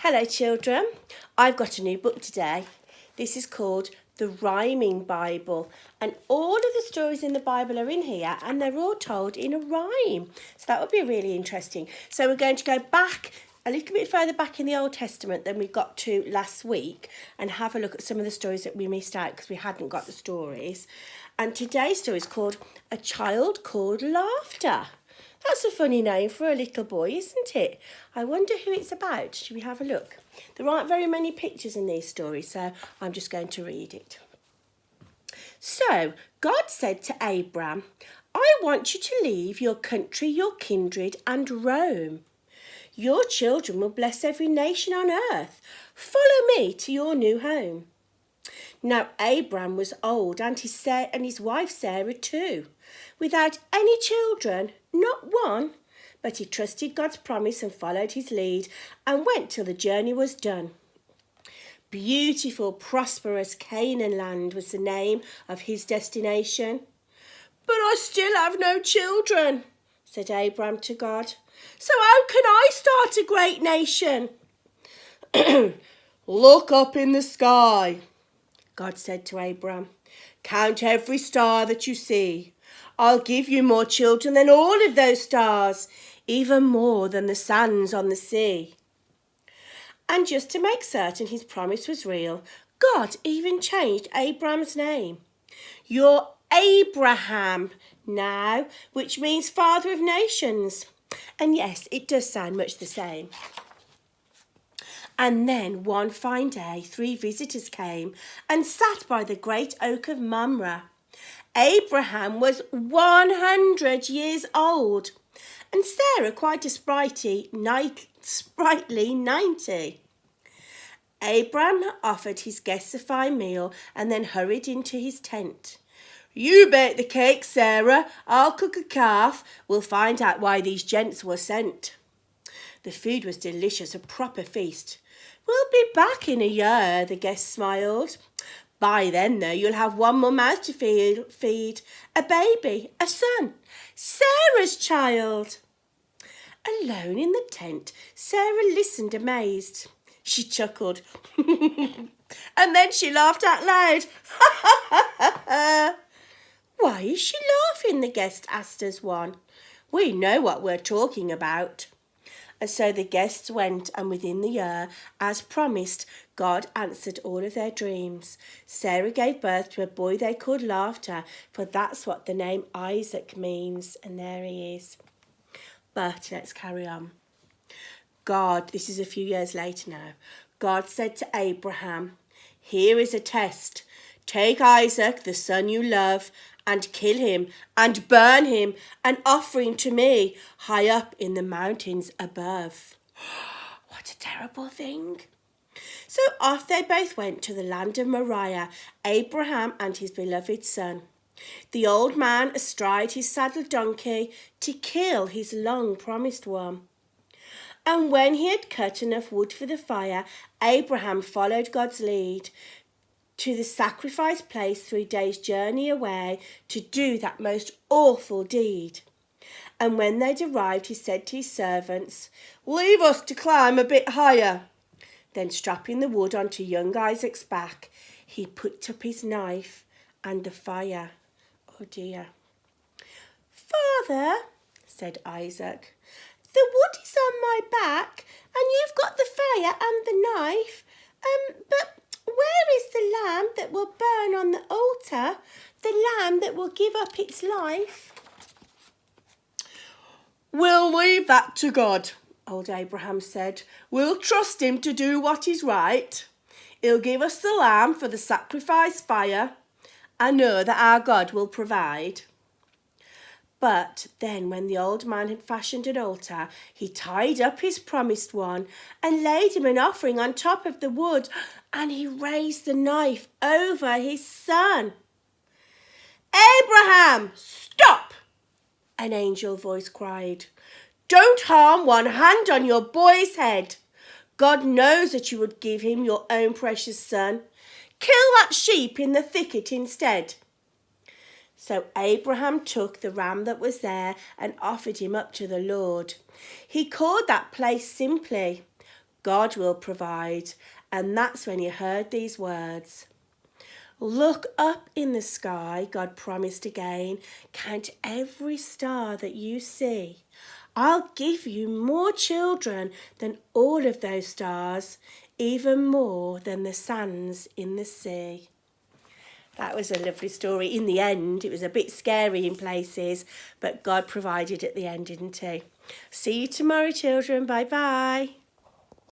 Hello children, I've got a new book today. This is called The Rhyming Bible, and all of the stories in the Bible are in here and they're all told in a rhyme. So that would be really interesting. So we're going to go back a little bit further back in the Old Testament than we got to last week and have a look at some of the stories that we missed out because we hadn't got the stories. And today's story is called A Child Called Laughter. That's a funny name for a little boy, isn't it? I wonder who it's about. Should we have a look? There aren't very many pictures in these stories, so I'm just going to read it. So, God said to Abram, I want you to leave your country, your kindred, and roam. Your children will bless every nation on earth. Follow me to your new home. Now Abram was old and his wife Sarah too, without any children, not one, but he trusted God's promise and followed his lead and went till the journey was done. Beautiful, prosperous Canaan land was the name of his destination. But I still have no children, said Abram to God. So how can I start a great nation? Look up in the sky, God said to Abram. Count every star that you see. I'll give you more children than all of those stars, even more than the sands on the sea. And just to make certain his promise was real, God even changed Abram's name. You're Abraham now, which means father of nations. And yes, it does sound much the same. And then one fine day, 3 visitors came and sat by the great oak of Mamre. Abraham was 100 years old, and Sarah quite a sprightly 90. Abram offered his guests a fine meal and then hurried into his tent. You bake the cake, Sarah. I'll cook a calf. We'll find out why these gents were sent. The food was delicious, a proper feast. We'll be back in a year, the guest smiled. By then, though, you'll have one more mouth to feed. A baby, a son, Sarah's child. Alone in the tent, Sarah listened amazed. She chuckled. And then she laughed out loud. Why is she laughing? The guest asked as one. We know what we're talking about. And so the guests went, and within the year, as promised, God answered all of their dreams. Sarah gave birth to a boy they called Laughter, for that's what the name Isaac means. And there he is. But let's carry on. This is a few years later now, God said to Abraham, here is a test. Take Isaac, the son you love, and kill him and burn him and offer him to me high up in the mountains above. What a terrible thing. So off they both went to the land of Moriah, Abraham and his beloved son. The old man astride his saddled donkey to kill his long-promised one. And when he had cut enough wood for the fire, Abraham followed God's lead to the sacrifice place 3 days' journey away to do that most awful deed. And when they'd arrived, he said to his servants, leave us to climb a bit higher. Then strapping the wood onto young Isaac's back, he put up his knife and the fire. Oh dear. Father, said Isaac, the wood is on my back and you've got the fire and the knife, but where is the lamb that will burn on the altar, the lamb that will give up its life? We'll leave that to God, old Abraham said. We'll trust him to do what is right. He'll give us the lamb for the sacrifice fire. I know that our God will provide. But then when the old man had fashioned an altar, he tied up his promised one and laid him an offering on top of the wood, and he raised the knife over his son. Abraham, stop! An angel voice cried. Don't harm one hand on your boy's head. God knows that you would give him your own precious son. Kill that sheep in the thicket instead. So Abraham took the ram that was there and offered him up to the Lord. He called that place simply God will provide. And that's when he heard these words. Look up in the sky, God promised again. Count every star that you see. I'll give you more children than all of those stars, even more than the sands in the sea. That was a lovely story. In the end, it was a bit scary in places, but God provided at the end, didn't he? See you tomorrow, children. Bye-bye.